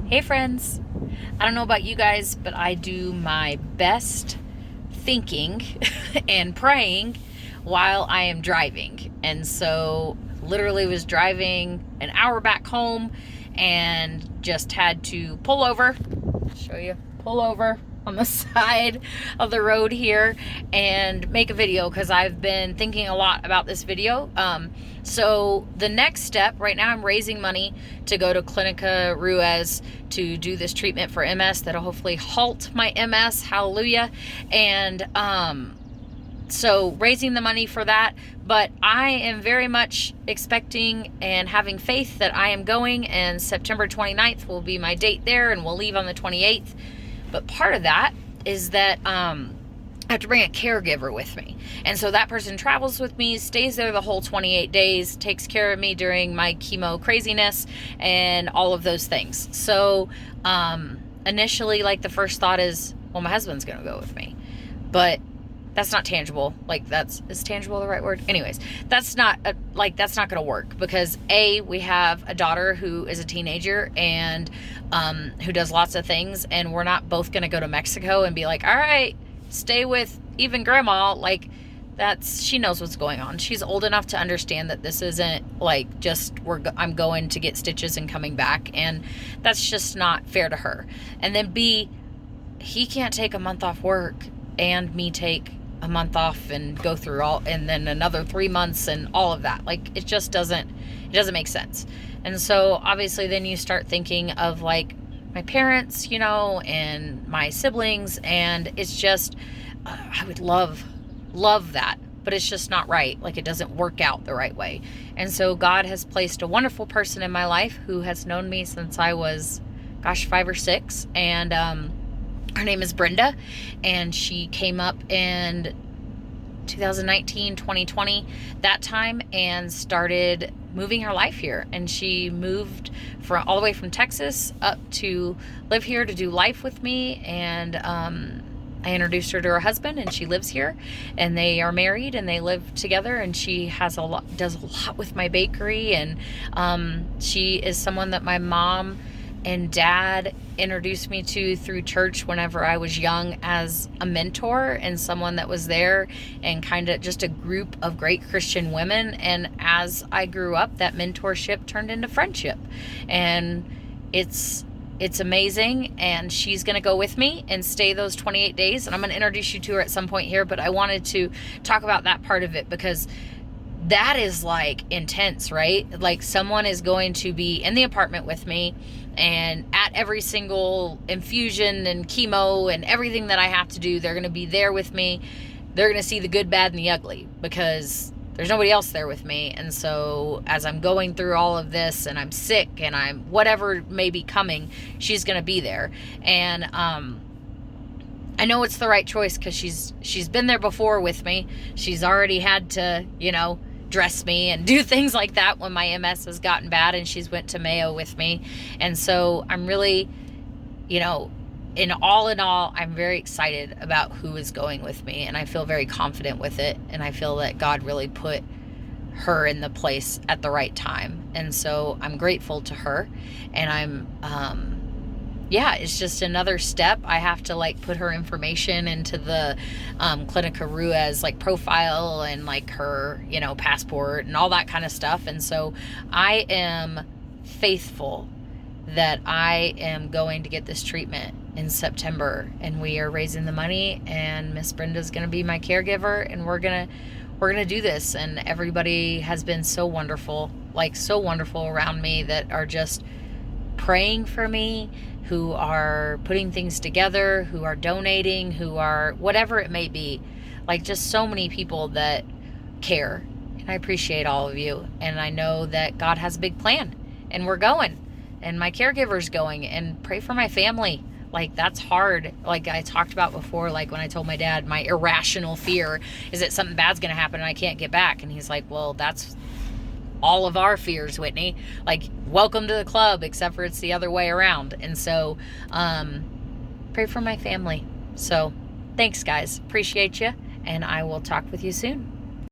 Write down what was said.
Hey friends, I don't know about you guys, but I do my best thinking and praying while I am driving. And so literally was driving an hour back home and just had to pull over. Show you, pull over on the side of the road here and make a video because I've been thinking a lot about this video. So the next step right now, I'm raising money to go to Clinica Ruiz to do this treatment for MS that'll hopefully halt my MS. Hallelujah. And so raising the money for that, but I am very much expecting and having faith that I am going, and September 29th will be my date there, and we'll leave on the 28th. But part of that is that I have to bring a caregiver with me. And so that person travels with me, stays there the whole 28 days, takes care of me during my chemo craziness and all of those things. So initially, like, the first thought is, well, my husband's going to go with me. But that's not tangible. Like, is tangible the right word? Anyways, that's not going to work because we have a daughter who is a teenager and who does lots of things, and we're not both going to go to Mexico and be like, all right, stay with even grandma. Like, she knows what's going on. She's old enough to understand that this isn't like just I'm going to get stitches and coming back, and that's just not fair to her. And then he can't take a month off work and me take a month off and go through and then another 3 months and all of that. Like, it doesn't make sense. And so obviously then you start thinking of like my parents, and my siblings, and it's just, I would love that, but it's just not right. Like, it doesn't work out the right way. And so God has placed a wonderful person in my life who has known me since I was, 5 or 6. And, her name is Brenda, and she came up in 2019, 2020, that time, and started moving her life here. And she moved all the way from Texas up to live here to do life with me. And I introduced her to her husband, and she lives here, and they are married, and they live together, and she does a lot with my bakery. And she is someone that my mom and dad introduced me to through church whenever I was young as a mentor, and someone that was there, and kind of just a group of great Christian women. And as I grew up, that mentorship turned into friendship, and it's amazing. And she's going to go with me and stay those 28 days. And I'm going to introduce you to her at some point here, but I wanted to talk about that part of it because that is like intense, right? Like, someone is going to be in the apartment with me and at every single infusion and chemo and everything that I have to do, they're going to be there with me. They're going to see the good, bad, and the ugly because there's nobody else there with me. And so as I'm going through all of this and I'm sick and I'm whatever may be coming, she's going to be there. And I know it's the right choice because she's been there before with me. She's already had to, dress me and do things like that when my MS has gotten bad, and she's went to Mayo with me. And so I'm really, in all, I'm very excited about who is going with me, and I feel very confident with it. And I feel that God really put her in the place at the right time. And so I'm grateful to her, and I'm, it's just another step. I have to put her information into the Clinica Ruiz profile and her, passport and all that kind of stuff. And so I am faithful that I am going to get this treatment in September, and we are raising the money, and Miss Brenda's going to be my caregiver, and we're going to do this. And everybody has been so wonderful around me that are just praying for me, who are putting things together, who are donating, who are whatever it may be. Just so many people that care. And I appreciate all of you. And I know that God has a big plan, and we're going, and my caregiver's going. And pray for my family. That's hard. Like I talked about before, when I told my dad, my irrational fear is that something bad's going to happen and I can't get back. And he's like, well, that's all of our fears, Whitney. Welcome to the club, except for it's the other way around. And so pray for my family. So thanks, guys. Appreciate you, and I will talk with you soon.